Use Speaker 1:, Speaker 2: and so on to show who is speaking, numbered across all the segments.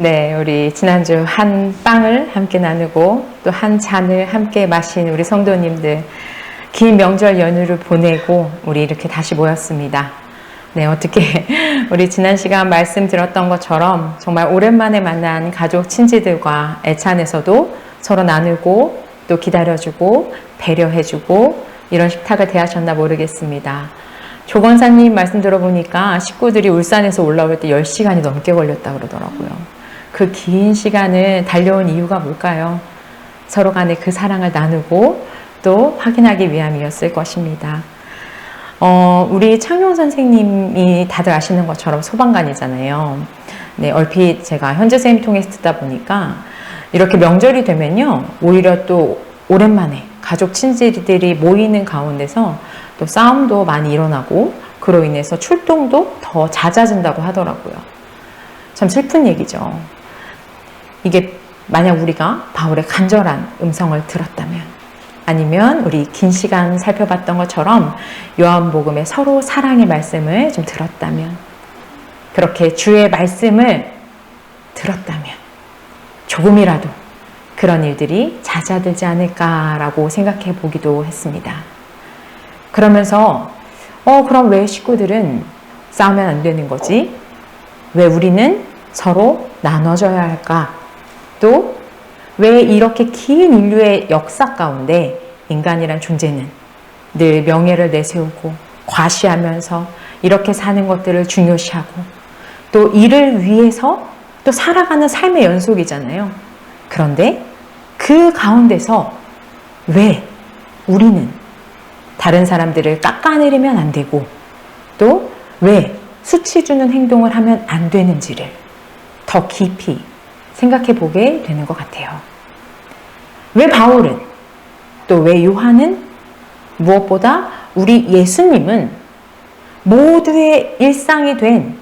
Speaker 1: 네, 우리 지난주 한 빵을 함께 나누고 또 한 잔을 함께 마신 우리 성도님들, 긴 명절 연휴를 보내고 우리 이렇게 다시 모였습니다. 네, 어떻게 우리 지난 시간 말씀 들었던 것처럼 정말 오랜만에 만난 가족 친지들과 애찬에서도 서로 나누고 또 기다려주고 배려해주고 이런 식탁을 대하셨나 모르겠습니다. 조 권사님 말씀 들어보니까 식구들이 울산에서 올라올 때 10시간이 넘게 걸렸다 그러더라고요. 그 긴 시간을 달려온 이유가 뭘까요? 서로 간에 그 사랑을 나누고 또 확인하기 위함이었을 것입니다. 우리 창용 선생님이 다들 아시는 것처럼 소방관이잖아요. 네, 얼핏 제가 현재 선생님 통해서 듣다 보니까 이렇게 명절이 되면요, 오히려 또 오랜만에 가족 친지들이 모이는 가운데서 또 싸움도 많이 일어나고 그로 인해서 출동도 더 잦아진다고 하더라고요. 참 슬픈 얘기죠. 이게 만약 우리가 바울의 간절한 음성을 들었다면, 아니면 우리 긴 시간 살펴봤던 것처럼 요한복음의 서로 사랑의 말씀을 좀 들었다면, 그렇게 주의 말씀을 들었다면 조금이라도 그런 일들이 잦아들지 않을까라고 생각해 보기도 했습니다. 그러면서 그럼 왜 식구들은 싸우면 안 되는 거지? 왜 우리는 서로 나눠줘야 할까? 또 왜 이렇게 긴 인류의 역사 가운데 인간이란 존재는 늘 명예를 내세우고 과시하면서 이렇게 사는 것들을 중요시하고 또 이를 위해서 또 살아가는 삶의 연속이잖아요. 그런데 그 가운데서 왜 우리는 다른 사람들을 깎아내리면 안 되고 또 왜 수치 주는 행동을 하면 안 되는지를 더 깊이 생각해 보게 되는 것 같아요. 왜 바울은, 또 왜 요한은, 무엇보다 우리 예수님은 모두의 일상이 된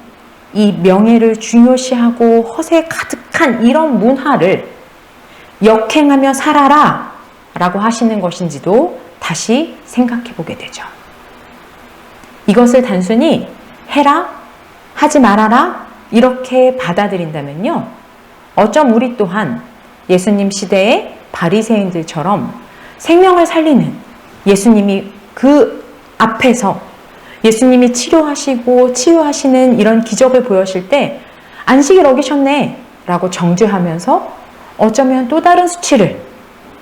Speaker 1: 이 명예를 중요시하고 허세 가득한 이런 문화를 역행하며 살아라 라고 하시는 것인지도 다시 생각해 보게 되죠. 이것을 단순히 해라, 하지 말아라 이렇게 받아들인다면요, 어쩜 우리 또한 예수님 시대의 바리새인들처럼 생명을 살리는 예수님이 그 앞에서 예수님이 치료하시고 치유하시는 이런 기적을 보여실 때 안식일 어기셨네 라고 정죄하면서 어쩌면 또 다른 수치를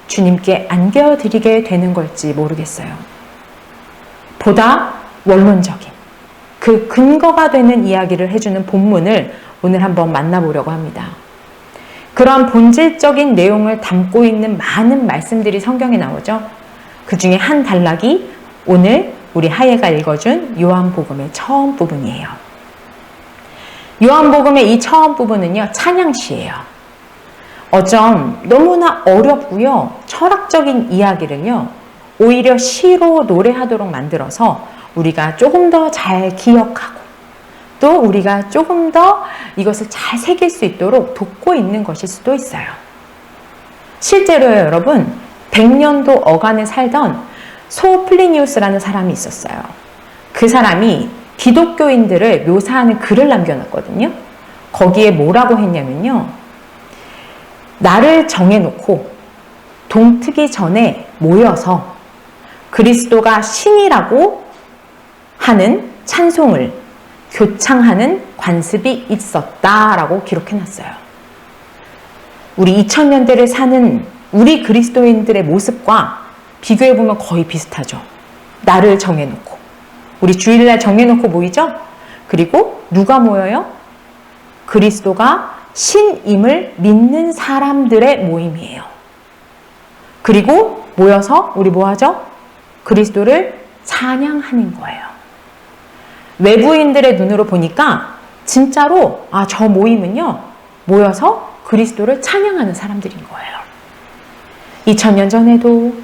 Speaker 1: 주님께 안겨드리게 되는 걸지 모르겠어요. 보다 원론적인 그 근거가 되는 이야기를 해주는 본문을 오늘 한번 만나보려고 합니다. 그러한 본질적인 내용을 담고 있는 많은 말씀들이 성경에 나오죠. 그 중에 한 단락이 오늘 우리 하예가 읽어준 요한복음의 처음 부분이에요. 요한복음의 이 처음 부분은요, 찬양시예요. 어쩜 너무나 어렵고요, 철학적인 이야기를요, 오히려 시로 노래하도록 만들어서 우리가 조금 더 잘 기억하고 또 우리가 조금 더 이것을 잘 새길 수 있도록 돕고 있는 것일 수도 있어요. 실제로요, 여러분, 100년도 어간에 살던 소플리니우스라는 사람이 있었어요. 그 사람이 기독교인들을 묘사하는 글을 남겨놨거든요. 거기에 뭐라고 했냐면요, 나를 정해놓고 동트기 전에 모여서 그리스도가 신이라고 하는 찬송을 교창하는 관습이 있었다라고 기록해놨어요. 우리 2000년대를 사는 우리 그리스도인들의 모습과 비교해보면 거의 비슷하죠. 나를 정해놓고, 우리 주일날 정해놓고 모이죠? 그리고 누가 모여요? 그리스도가 신임을 믿는 사람들의 모임이에요. 그리고 모여서 우리 뭐하죠? 그리스도를 찬양하는 거예요. 외부인들의 눈으로 보니까 진짜로 저 모임은요, 모여서 그리스도를 찬양하는 사람들인 거예요. 2000년 전에도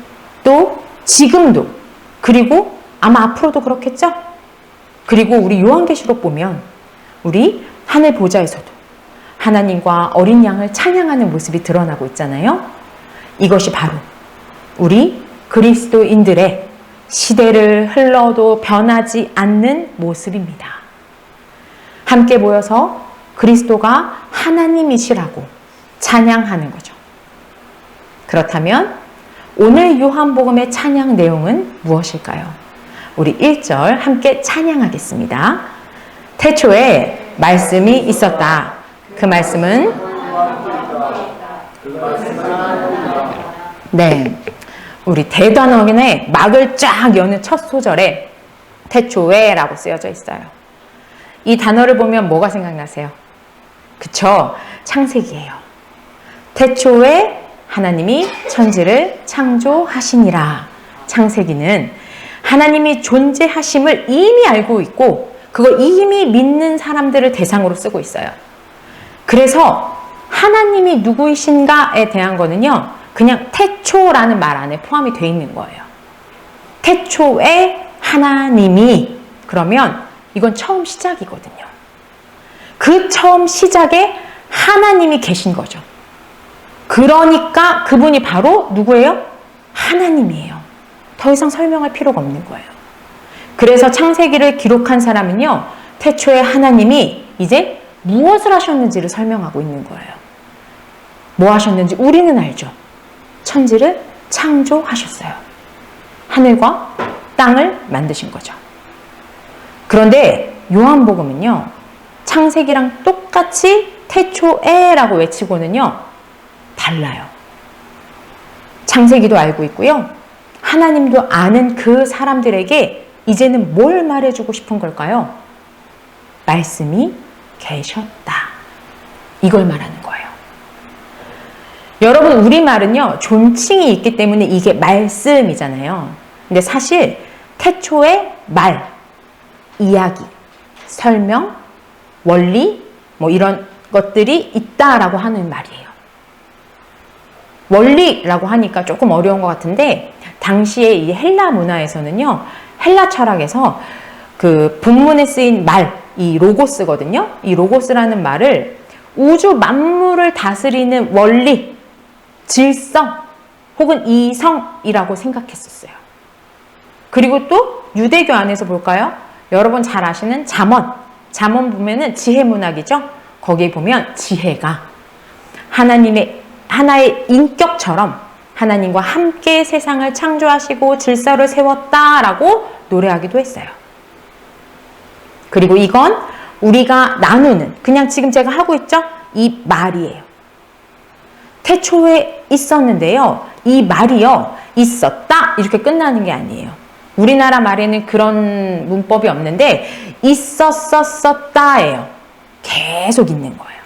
Speaker 1: 또 지금도, 그리고 아마 앞으로도 그렇겠죠? 그리고 우리 요한계시록 보면 우리 하늘 보좌에서도 하나님과 어린 양을 찬양하는 모습이 드러나고 있잖아요. 이것이 바로 우리 그리스도인들의 시대를 흘러도 변하지 않는 모습입니다. 함께 모여서 그리스도가 하나님이시라고 찬양하는 거죠. 그렇다면 오늘 요한복음의 찬양 내용은 무엇일까요? 우리 1절 함께 찬양하겠습니다. 태초에 말씀이 있었다. 그 말씀은 네, 우리 대단원의 막을 쫙 여는 첫 소절에 태초에 라고 쓰여져 있어요. 이 단어를 보면 뭐가 생각나세요? 그쵸? 창세기예요. 태초에 하나님이 천지를 창조하시니라. 창세기는 하나님이 존재하심을 이미 알고 있고 그걸 이미 믿는 사람들을 대상으로 쓰고 있어요. 그래서 하나님이 누구이신가에 대한 거는요, 그냥 태초라는 말 안에 포함이 되어 있는 거예요. 태초에 하나님이, 그러면 이건 처음 시작이거든요. 그 처음 시작에 하나님이 계신 거죠. 그러니까 그분이 바로 누구예요? 하나님이에요. 더 이상 설명할 필요가 없는 거예요. 그래서 창세기를 기록한 사람은요, 태초에 하나님이 이제 무엇을 하셨는지를 설명하고 있는 거예요. 뭐 하셨는지 우리는 알죠. 천지를 창조하셨어요. 하늘과 땅을 만드신 거죠. 그런데 요한복음은요, 창세기랑 똑같이 태초에라고 외치고는요, 달라요. 창세기도 알고 있고요, 하나님도 아는 그 사람들에게 이제는 뭘 말해주고 싶은 걸까요? 말씀이 계셨다. 이걸 말하는 거예요. 여러분, 우리말은요, 존칭이 있기 때문에 이게 말씀이잖아요. 근데 사실 태초에 말, 이야기, 설명, 원리, 뭐 이런 것들이 있다라고 하는 말이에요. 원리라고 하니까 조금 어려운 것 같은데, 당시에 이 헬라 문화에서는요, 헬라 철학에서 그 본문에 쓰인 말, 이 로고스거든요. 이 로고스라는 말을 우주 만물을 다스리는 원리, 질서, 혹은 이성이라고 생각했었어요. 그리고 또 유대교 안에서 볼까요? 여러분 잘 아시는 잠언. 잠언 보면은 지혜 문학이죠. 거기에 보면 지혜가 하나님의 하나의 인격처럼 하나님과 함께 세상을 창조하시고 질서를 세웠다라고 노래하기도 했어요. 그리고 이건 우리가 나누는, 그냥 지금 제가 하고 있죠? 이 말이에요. 태초에 있었는데요, 이 말이요, 있었다 이렇게 끝나는 게 아니에요. 우리나라 말에는 그런 문법이 없는데 있었었었다예요. 계속 있는 거예요.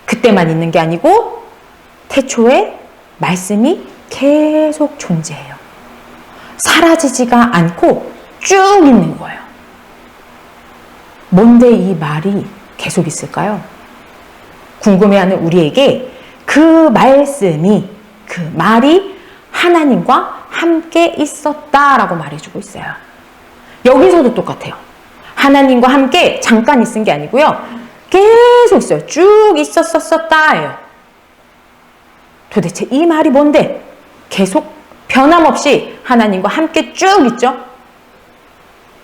Speaker 1: 그때만 있는 게 아니고 태초에 말씀이 계속 존재해요. 사라지지가 않고 쭉 있는 거예요. 뭔데 이 말이 계속 있을까요? 궁금해하는 우리에게 그 말씀이, 그 말이 하나님과 함께 있었다라고 말해주고 있어요. 여기서도 똑같아요. 하나님과 함께 잠깐 있은 게 아니고요, 계속 있어요. 쭉 있었었다예요. 도대체 이 말이 뭔데? 계속 변함없이 하나님과 함께 쭉 있죠.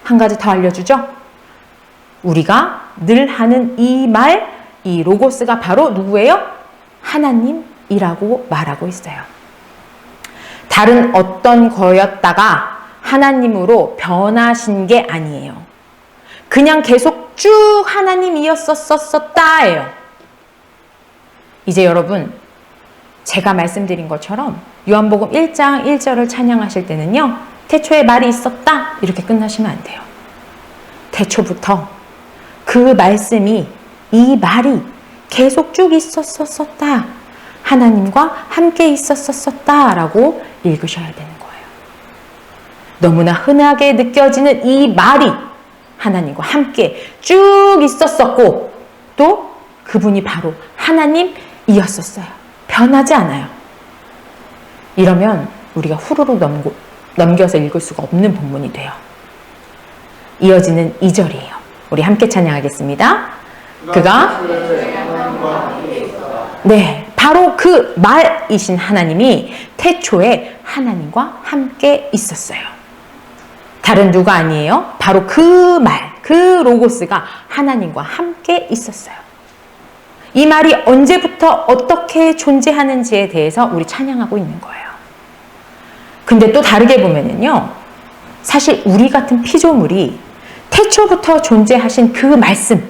Speaker 1: 한 가지 더 알려주죠. 우리가 늘 하는 이 말, 이 로고스가 바로 누구예요? 하나님이라고 말하고 있어요. 다른 어떤 거였다가 하나님으로 변하신 게 아니에요. 그냥 계속 쭉 하나님이었었다예요. 이제 여러분, 제가 말씀드린 것처럼 요한복음 1장 1절을 찬양하실 때는요, 태초에 말이 있었다 이렇게 끝나시면 안 돼요. 태초부터 그 말씀이, 이 말이 계속 쭉 있었었다, 하나님과 함께 있었었다 라고 읽으셔야 되는 거예요. 너무나 흔하게 느껴지는 이 말이 하나님과 함께 쭉 있었었고 또 그분이 바로 하나님이었었어요. 변하지 않아요. 이러면 우리가 후루룩 넘겨서 읽을 수가 없는 본문이 돼요. 이어지는 2절이에요. 우리 함께 찬양하겠습니다. 그가 바로 그 말이신 하나님이 태초에 하나님과 함께 있었어요. 다른 누가 아니에요. 바로 그 말, 그 로고스가 하나님과 함께 있었어요. 이 말이 언제부터 어떻게 존재하는지에 대해서 우리 찬양하고 있는 거예요. 근데 또 다르게 보면은요, 사실 우리 같은 피조물이 태초부터 존재하신 그 말씀,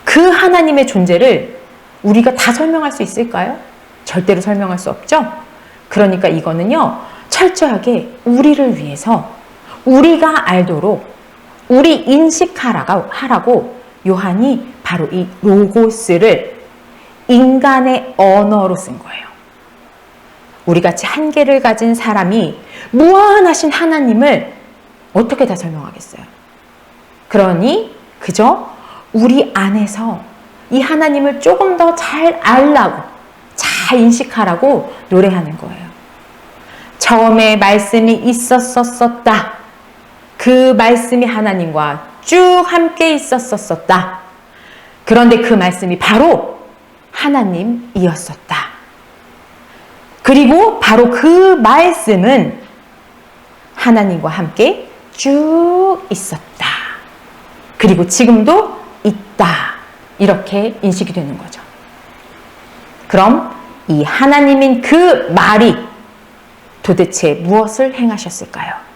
Speaker 1: 그 하나님의 존재를 우리가 다 설명할 수 있을까요? 절대로 설명할 수 없죠? 그러니까 이거는요, 철저하게 우리를 위해서 우리가 알도록 우리 인식하라고 요한이 바로 이 로고스를 인간의 언어로 쓴 거예요. 우리같이 한계를 가진 사람이 무한하신 하나님을 어떻게 다 설명하겠어요? 그러니 그저 우리 안에서 이 하나님을 조금 더 잘 알라고, 잘 인식하라고 노래하는 거예요. 처음에 말씀이 있었었다. 그 말씀이 하나님과 쭉 함께 있었었다. 그런데 그 말씀이 바로 하나님이었었다. 그리고 바로 그 말씀은 하나님과 함께 쭉 있었다. 그리고 지금도 있다. 이렇게 인식이 되는 거죠. 그럼 이 하나님인 그 말이 도대체 무엇을 행하셨을까요?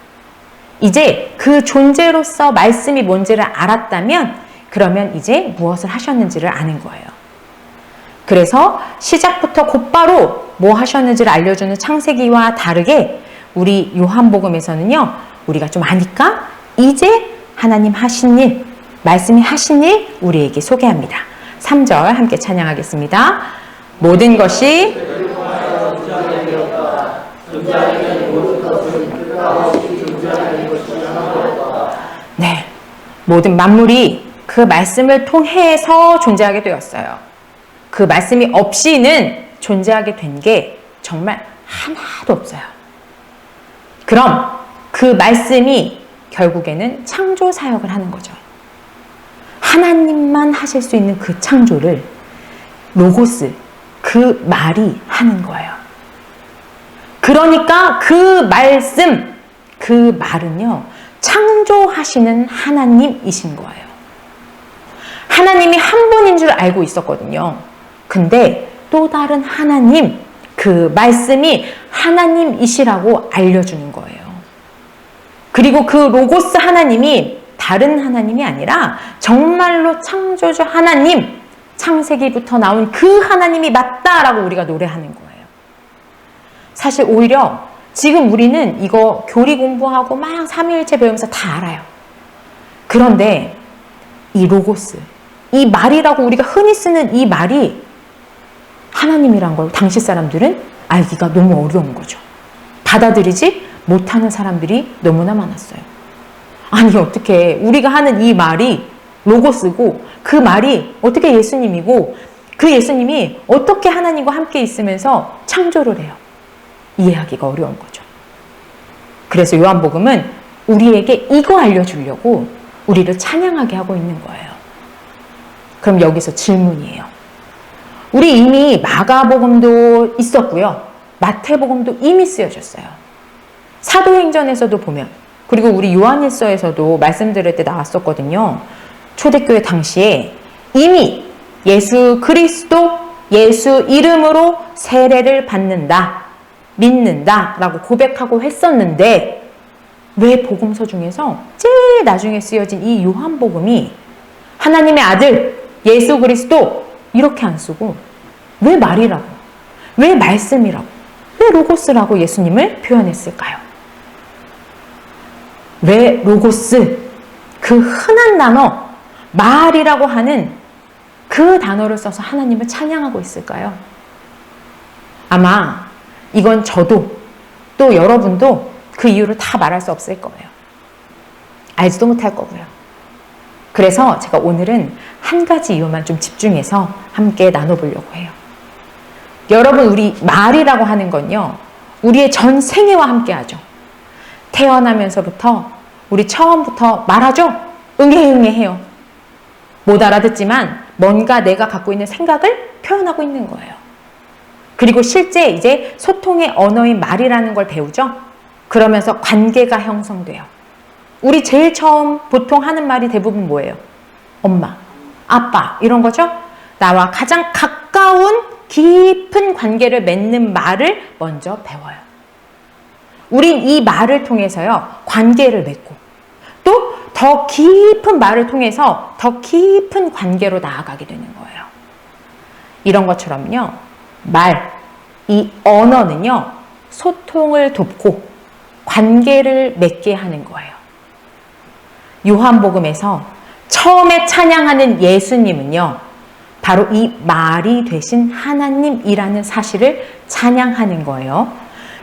Speaker 1: 이제 그 존재로서 말씀이 뭔지를 알았다면 그러면 이제 무엇을 하셨는지를 아는 거예요. 그래서 시작부터 곧바로 뭐 하셨는지를 알려주는 창세기와 다르게 우리 요한복음에서는요, 우리가 좀 아니까 이제 하나님 하신 일, 말씀이 하신 일 우리에게 소개합니다. 3절 함께 찬양하겠습니다. 모든 것이 네, 모든 만물이 그 말씀을 통해서 존재하게 되었어요. 그 말씀이 없이는 존재하게 된 게 정말 하나도 없어요. 그럼 그 말씀이 결국에는 창조 사역을 하는 거죠. 하나님만 하실 수 있는 그 창조를 로고스, 그 말이 하는 거예요. 그러니까 그 말씀, 그 말은요, 창조하시는 하나님이신 거예요. 하나님이 한 분인 줄 알고 있었거든요. 근데 또 다른 하나님, 그 말씀이 하나님이시라고 알려주는 거예요. 그리고 그 로고스 하나님이 다른 하나님이 아니라 정말로 창조주 하나님, 창세기부터 나온 그 하나님이 맞다라고 우리가 노래하는 거예요. 사실 오히려 지금 우리는 이거 교리 공부하고 막 삼위일체 배우면서 다 알아요. 그런데 이 로고스, 이 말이라고 우리가 흔히 쓰는 이 말이 하나님이란 걸 당시 사람들은 알기가 너무 어려운 거죠. 받아들이지 못하는 사람들이 너무나 많았어요. 아니 어떻게 우리가 하는 이 말이 로고스고 그 말이 어떻게 예수님이고 그 예수님이 어떻게 하나님과 함께 있으면서 창조를 해요. 이해하기가 어려운 거죠. 그래서 요한복음은 우리에게 이거 알려주려고 우리를 찬양하게 하고 있는 거예요. 그럼 여기서 질문이에요. 우리 이미 마가복음도 있었고요. 마태복음도 이미 쓰여졌어요. 사도행전에서도 보면, 그리고 우리 요한일서에서도 말씀드릴 때 나왔었거든요. 초대교회 당시에 이미 예수 그리스도, 예수 이름으로 세례를 받는다, 믿는다 라고 고백하고 했었는데 왜 복음서 중에서 제일 나중에 쓰여진 이 요한복음이 하나님의 아들 예수 그리스도 이렇게 안 쓰고 왜 말이라고, 왜 말씀이라고, 왜 로고스라고 예수님을 표현했을까요? 왜 로고스, 그 흔한 단어 말이라고 하는 그 단어를 써서 하나님을 찬양하고 있을까요? 아마 이건 저도 또 여러분도 그 이유를 다 말할 수 없을 거예요. 알지도 못할 거고요. 그래서 제가 오늘은 한 가지 이유만 좀 집중해서 함께 나눠보려고 해요. 여러분, 우리 말이라고 하는 건요, 우리의 전 생애와 함께 하죠. 태어나면서부터 우리 처음부터 말하죠. 응애응애 해요. 못 알아듣지만 뭔가 내가 갖고 있는 생각을 표현하고 있는 거예요. 그리고 실제 이제 소통의 언어인 말이라는 걸 배우죠. 그러면서 관계가 형성돼요. 우리 제일 처음 보통 하는 말이 대부분 뭐예요? 엄마, 아빠 이런 거죠? 나와 가장 가까운 깊은 관계를 맺는 말을 먼저 배워요. 우린 이 말을 통해서요, 관계를 맺고 또 더 깊은 말을 통해서 더 깊은 관계로 나아가게 되는 거예요. 이런 것처럼요, 이 언어는요, 소통을 돕고 관계를 맺게 하는 거예요. 요한복음에서 처음에 찬양하는 예수님은요, 바로 이 말이 되신 하나님이라는 사실을 찬양하는 거예요.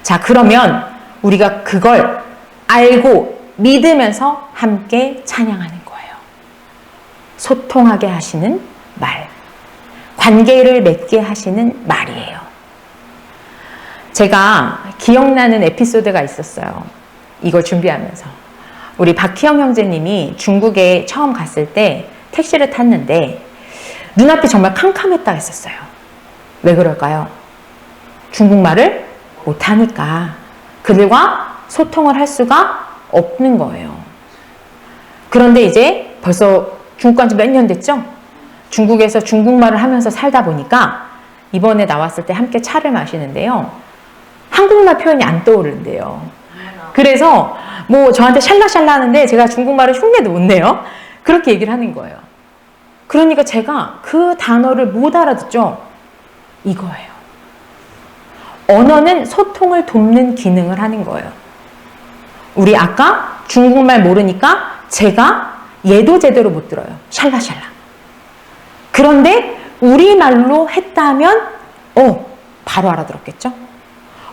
Speaker 1: 자, 그러면 우리가 그걸 알고 믿으면서 함께 찬양하는 거예요. 소통하게 하시는 말, 관계를 맺게 하시는 말이에요. 제가 기억나는 에피소드가 있었어요. 이걸 준비하면서. 우리 박희영 형제님이 중국에 처음 갔을 때 택시를 탔는데 눈앞이 정말 캄캄했다 했었어요. 왜 그럴까요? 중국말을 못하니까 그들과 소통을 할 수가 없는 거예요. 그런데 이제 벌써 중국 간 지 몇 년 됐죠? 중국에서 중국말을 하면서 살다 보니까 이번에 나왔을 때 함께 차를 마시는데요, 한국말 표현이 안 떠오르는데요. 그래서 뭐 저한테 샬라샬라 하는데 제가 중국말을 흉내도 못 내요. 그렇게 얘기를 하는 거예요. 그러니까 제가 그 단어를 못 알아듣죠? 이거예요. 언어는 소통을 돕는 기능을 하는 거예요. 우리 아까 중국말 모르니까 제가 얘도 제대로 못 들어요. 샬라샬라. 그런데 우리말로 했다면 바로 알아들었겠죠?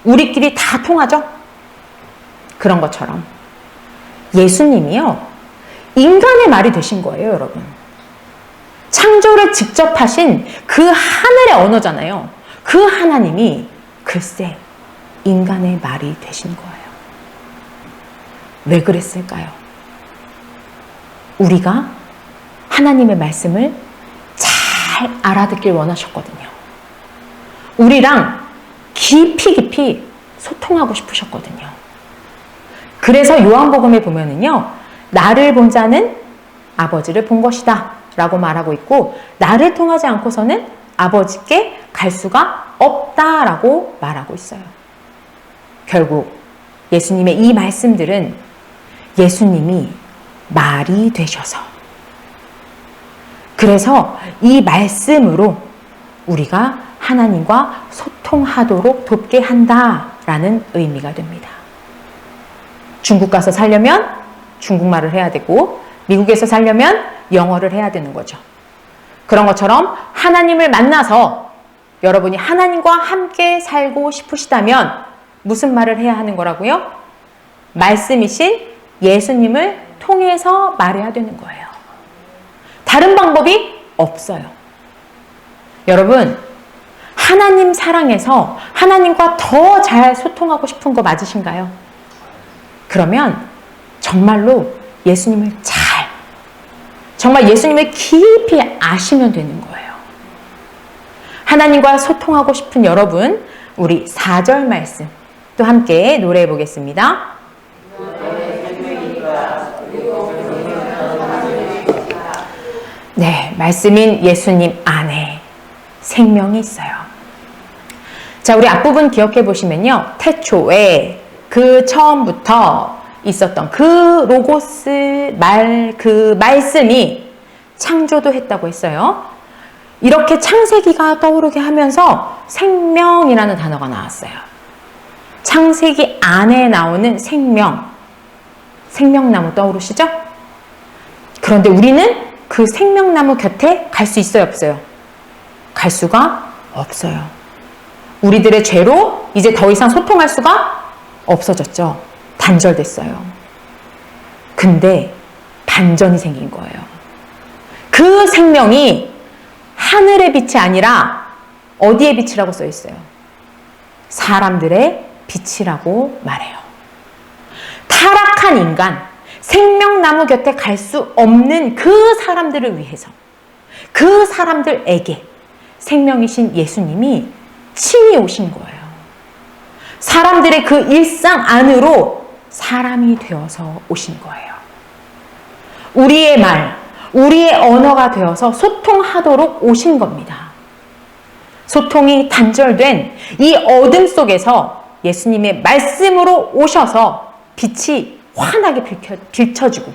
Speaker 1: 우리끼리 다 통하죠? 그런 것처럼 예수님이요, 인간의 말이 되신 거예요, 여러분. 창조를 직접 하신 그 하늘의 언어잖아요. 그 하나님이 글쎄 인간의 말이 되신 거예요. 왜 그랬을까요? 우리가 하나님의 말씀을 잘 알아듣길 원하셨거든요. 우리랑 깊이 소통하고 싶으셨거든요. 그래서 요한복음에 보면은요, 나를 본 자는 아버지를 본 것이다 라고 말하고 있고, 나를 통하지 않고서는 아버지께 갈 수가 없다라고 말하고 있어요. 결국 예수님의 이 말씀들은 예수님이 말이 되셔서, 그래서 이 말씀으로 우리가 하나님과 소통하도록 돕게 한다라는 의미가 됩니다. 중국 가서 살려면 중국말을 해야 되고, 미국에서 살려면 영어를 해야 되는 거죠. 그런 것처럼 하나님을 만나서 여러분이 하나님과 함께 살고 싶으시다면 무슨 말을 해야 하는 거라고요? 말씀이신 예수님을 통해서 말해야 되는 거예요. 다른 방법이 없어요. 여러분, 하나님 사랑해서 하나님과 더 잘 소통하고 싶은 거 맞으신가요? 그러면 정말로 예수님을 정말 예수님을 깊이 아시면 되는 거예요. 하나님과 소통하고 싶은 여러분, 우리 4절 말씀 또 함께 노래해 보겠습니다. 네, 말씀인 예수님 안에 생명이 있어요. 자, 우리 앞부분 기억해 보시면요, 태초에 그 처음부터 있었던 그 로고스 그 말씀이 창조도 했다고 했어요. 이렇게 창세기가 떠오르게 하면서 생명이라는 단어가 나왔어요. 창세기 안에 나오는 생명나무 떠오르시죠? 그런데 우리는 그 생명나무 곁에 갈 수 있어요, 없어요? 갈 수가 없어요. 우리들의 죄로 이제 더 이상 소통할 수가 없어졌죠. 단절됐어요. 근데 반전이 생긴 거예요. 그 생명이 하늘의 빛이 아니라 어디의 빛이라고 써 있어요? 사람들의 빛이라고 말해요. 타락한 인간, 생명나무 곁에 갈 수 없는 그 사람들을 위해서, 그 사람들에게 생명이신 예수님이 친히 오신 거예요. 사람들의 그 일상 안으로 사람이 되어서 오신 거예요. 우리의 말, 우리의 언어가 되어서 소통하도록 오신 겁니다. 소통이 단절된 이 어둠 속에서 예수님의 말씀으로 오셔서 빛이 환하게 비춰지고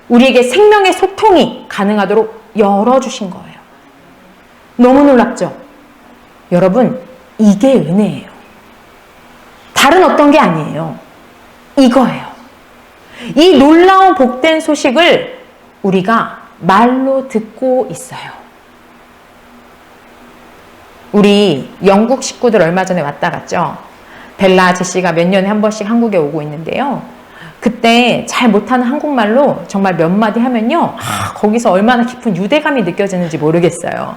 Speaker 1: 우리에게 생명의 소통이 가능하도록 열어주신 거예요. 너무 놀랍죠? 여러분, 이게 은혜예요. 다른 어떤 게 아니에요. 이거예요. 이 놀라운 복된 소식을 우리가 말로 듣고 있어요. 우리 영국 식구들 얼마 전에 왔다 갔죠? 벨라 제시가 몇 년에 한 번씩 한국에 오고 있는데요. 그때 잘 못하는 한국말로 정말 몇 마디 하면요. 거기서 얼마나 깊은 유대감이 느껴지는지 모르겠어요.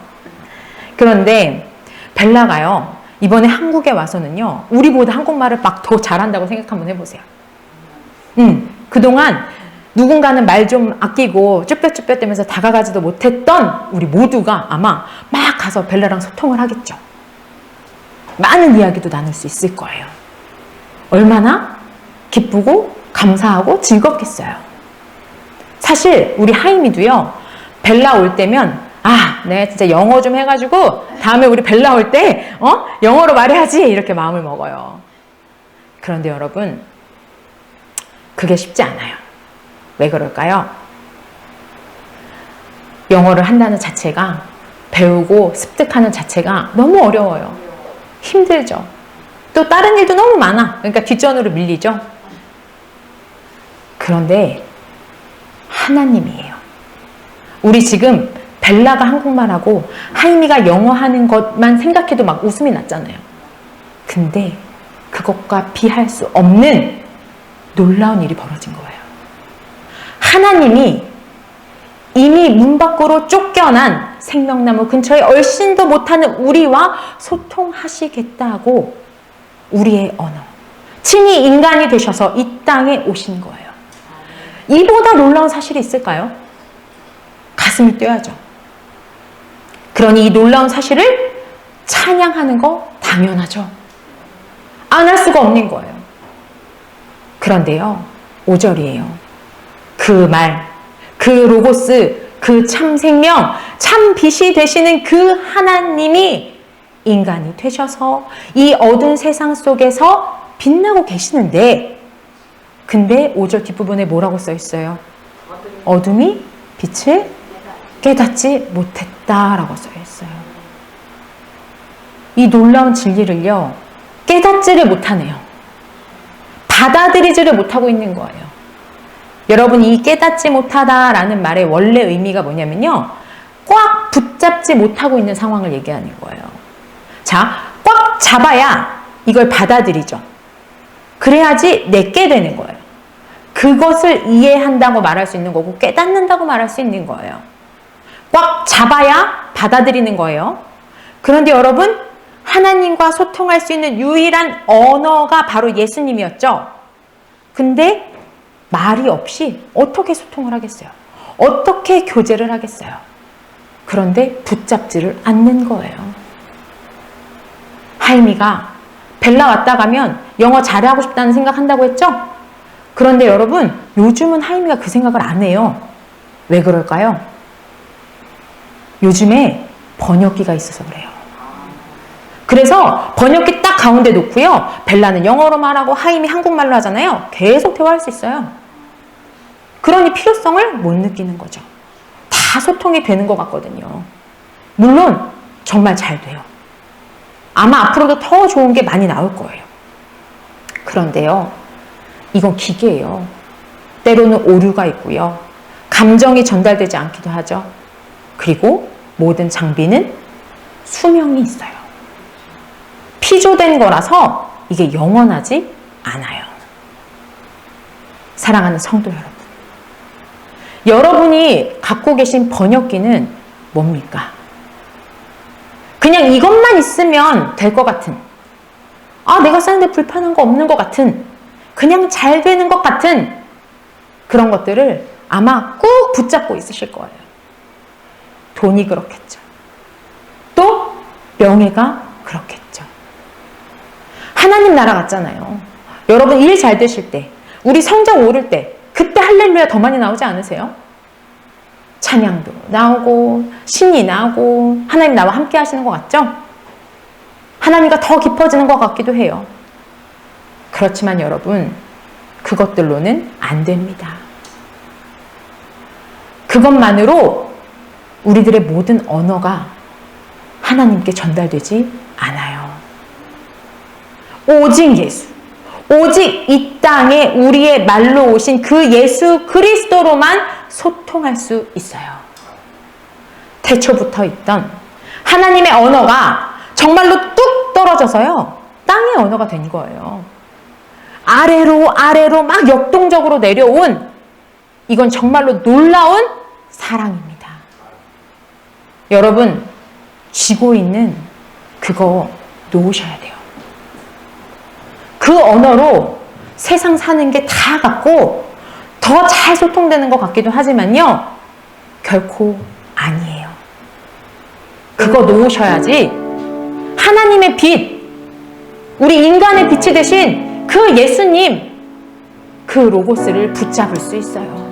Speaker 1: 그런데 벨라가요. 이번에 한국에 와서는요. 우리보다 한국말을 막 더 잘한다고 생각 한번 해보세요. 그동안 누군가는 말 좀 아끼고 쭈뼛쭈뼛대면서 다가가지도 못했던 우리 모두가 아마 막 가서 벨라랑 소통을 하겠죠. 많은 이야기도 나눌 수 있을 거예요. 얼마나 기쁘고 감사하고 즐겁겠어요. 사실 우리 하임이도요. 벨라 올 때면 내가 진짜 영어 좀 해가지고 다음에 우리 벨라 올 때 영어로 말해야지 이렇게 마음을 먹어요. 그런데 여러분, 그게 쉽지 않아요. 왜 그럴까요? 영어를 한다는 자체가, 배우고 습득하는 자체가 너무 어려워요. 힘들죠. 또 다른 일도 너무 많아. 그러니까 뒷전으로 밀리죠. 그런데 하나님이에요. 우리 지금 벨라가 한국말하고 하임이가 영어 하는 것만 생각해도 막 웃음이 났잖아요. 근데 그것과 비할 수 없는 놀라운 일이 벌어진 거예요. 하나님이 이미 문 밖으로 쫓겨난 생명나무 근처에 얼씬도 못하는 우리와 소통하시겠다고 우리의 언어, 친히 인간이 되셔서 이 땅에 오신 거예요. 이보다 놀라운 사실이 있을까요? 가슴이 뛰어야죠. 그러니 이 놀라운 사실을 찬양하는 거 당연하죠. 안 할 수가 없는 거예요. 그런데요, 5절이에요. 그 말, 그 로고스, 그 참 생명, 참 빛이 되시는 그 하나님이 인간이 되셔서 이 어두운 세상 속에서 빛나고 계시는데, 근데 5절 뒷부분에 뭐라고 써 있어요? 어둠이 빛을 깨닫지 못했다라고 써 있어요. 이 놀라운 진리를요, 깨닫지를 못하네요. 받아들이지를 못하고 있는 거예요. 여러분, 이 깨닫지 못하다라는 말의 원래 의미가 뭐냐면요, 꽉 붙잡지 못하고 있는 상황을 얘기하는 거예요. 자, 꽉 잡아야 이걸 받아들이죠. 그래야지 내게 되는 거예요. 그것을 이해한다고 말할 수 있는 거고 깨닫는다고 말할 수 있는 거예요. 꽉 잡아야 받아들이는 거예요. 그런데 여러분, 하나님과 소통할 수 있는 유일한 언어가 바로 예수님이었죠. 근데 말이 없이 어떻게 소통을 하겠어요? 어떻게 교제를 하겠어요? 그런데 붙잡지를 않는 거예요. 하임이가 벨라 왔다 가면 영어 잘하고 싶다는 생각한다고 했죠? 그런데 여러분, 요즘은 하임이가 그 생각을 안 해요. 왜 그럴까요? 요즘에 번역기가 있어서 그래요. 그래서 번역기 딱 가운데 놓고요, 벨라는 영어로 말하고 하임이 한국말로 하잖아요. 계속 대화할 수 있어요. 그러니 필요성을 못 느끼는 거죠. 다 소통이 되는 것 같거든요. 물론 정말 잘 돼요. 아마 앞으로도 더 좋은 게 많이 나올 거예요. 그런데요, 이건 기계예요. 때로는 오류가 있고요. 감정이 전달되지 않기도 하죠. 그리고 모든 장비는 수명이 있어요. 피조된 거라서 이게 영원하지 않아요. 사랑하는 성도 여러분, 여러분이 갖고 계신 번역기는 뭡니까? 그냥 이것만 있으면 될 것 같은, 내가 쓰는데 불편한 거 없는 것 같은, 그냥 잘 되는 것 같은 그런 것들을 아마 꾹 붙잡고 있으실 거예요. 돈이 그렇겠죠. 또 명예가 그렇겠죠. 하나님 나라 같잖아요. 여러분 일 잘 되실 때, 우리 성적 오를 때, 그때 할렐루야 더 많이 나오지 않으세요? 찬양도 나오고 신이 나오고 하나님 나와 함께 하시는 것 같죠? 하나님과 더 깊어지는 것 같기도 해요. 그렇지만 여러분, 그것들로는 안 됩니다. 그것만으로 우리들의 모든 언어가 하나님께 전달되지 않아요. 오직 예수, 오직 이 땅에 우리의 말로 오신 그 예수 그리스도로만 소통할 수 있어요. 태초부터 있던 하나님의 언어가 정말로 뚝 떨어져서요, 땅의 언어가 된 거예요. 아래로 막 역동적으로 내려온, 이건 정말로 놀라운 사랑입니다. 여러분, 쥐고 있는 그거 놓으셔야 돼요. 그 언어로 세상 사는 게 다 같고 더 잘 소통되는 것 같기도 하지만요, 결코 아니에요. 그거 놓으셔야지 하나님의 빛, 우리 인간의 빛이 되신 그 예수님, 그 로고스를 붙잡을 수 있어요.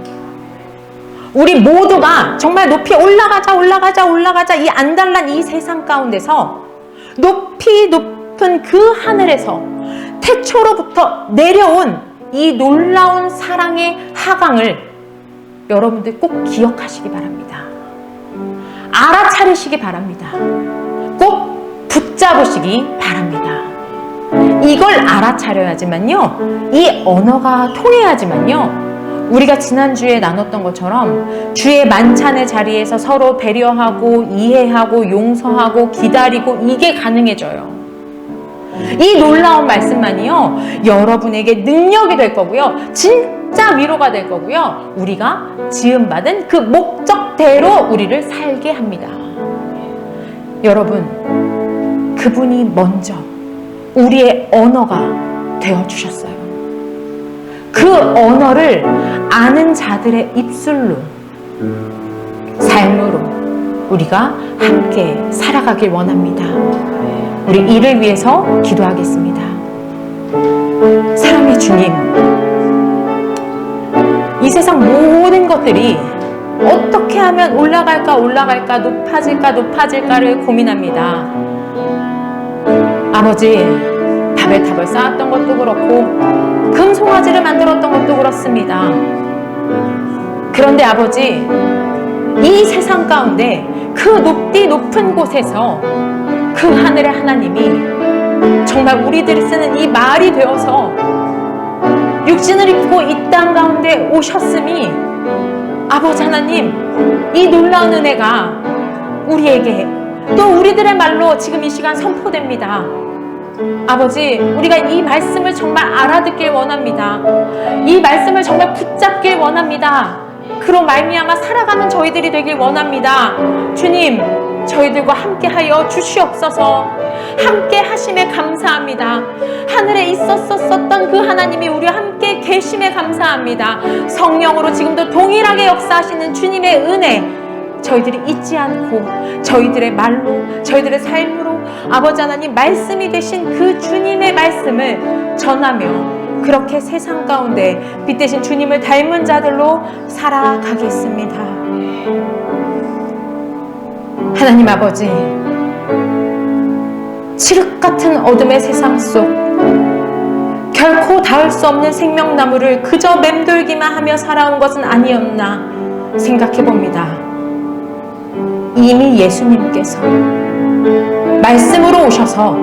Speaker 1: 우리 모두가 정말 높이 올라가자 이 안달난 이 세상 가운데서 높이 높은 그 하늘에서 태초로부터 내려온 이 놀라운 사랑의 하강을 여러분들 꼭 기억하시기 바랍니다. 알아차리시기 바랍니다. 꼭 붙잡으시기 바랍니다. 이걸 알아차려야지만요, 이 언어가 통해야지만요, 우리가 지난주에 나눴던 것처럼 주의 만찬의 자리에서 서로 배려하고 이해하고 용서하고 기다리고, 이게 가능해져요. 이 놀라운 말씀만이요, 여러분에게 능력이 될 거고요, 진짜 위로가 될 거고요, 우리가 지음받은 그 목적대로 우리를 살게 합니다. 여러분, 그분이 먼저 우리의 언어가 되어주셨어요. 그 언어를 아는 자들의 입술로, 삶으로 우리가 함께 살아가길 원합니다. 우리 이를 위해서 기도하겠습니다. 사랑의 주님, 이 세상 모든 것들이 어떻게 하면 올라갈까 높아질까를 고민합니다. 아버지, 바벨탑을 쌓았던 것도 그렇고 금송아지를 만들었던 것도 그렇습니다. 그런데 아버지, 이 세상 가운데 그 높은 곳에서 그 하늘의 하나님이 정말 우리들이 쓰는 이 말이 되어서 육신을 입고 이 땅 가운데 오셨음이, 아버지 하나님, 이 놀라운 은혜가 우리에게 또 우리들의 말로 지금 이 시간 선포됩니다. 아버지, 우리가 이 말씀을 정말 알아듣길 원합니다. 이 말씀을 정말 붙잡길 원합니다. 그로 말미암아 살아가는 저희들이 되길 원합니다. 주님, 저희들과 함께 하여 주시옵소서. 함께 하심에 감사합니다. 하늘에 있었었던 그 하나님이 우리와 함께 계심에 감사합니다. 성령으로 지금도 동일하게 역사하시는 주님의 은혜, 저희들이 잊지 않고 저희들의 말로, 저희들의 삶으로 아버지 하나님 말씀이 되신 그 주님의 말씀을 전하며 그렇게 세상 가운데 빛 대신 주님을 닮은 자들로 살아가겠습니다. 하나님 아버지, 칠흑 같은 어둠의 세상 속 결코 닿을 수 없는 생명나무를 그저 맴돌기만 하며 살아온 것은 아니었나 생각해 봅니다. 이미 예수님께서 말씀으로 오셔서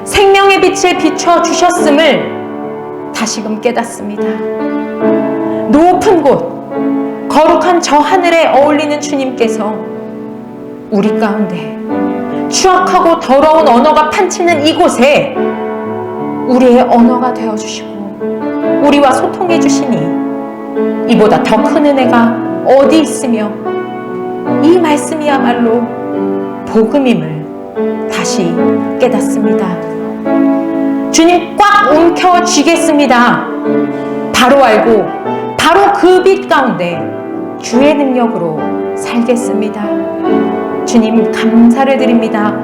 Speaker 1: 생명의 빛을 비춰 주셨음을 다시금 깨닫습니다. 높은 곳, 거룩한 저 하늘에 어울리는 주님께서 우리 가운데 추악하고 더러운 언어가 판치는 이곳에 우리의 언어가 되어주시고 우리와 소통해 주시니 이보다 더 큰 은혜가 어디 있으며, 이 말씀이야말로 복음임을 다시 깨닫습니다. 주님 꽉 움켜쥐겠습니다. 바로 알고 바로 그 빛 가운데 주의 능력으로 살겠습니다. 주님 감사를 드립니다.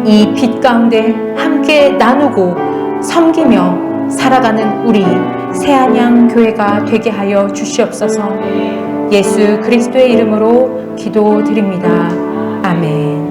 Speaker 1: 이 빛 가운데 함께 나누고 섬기며 살아가는 우리 새안양 교회가 되게 하여 주시옵소서. 예수 그리스도의 이름으로 기도드립니다. 아멘.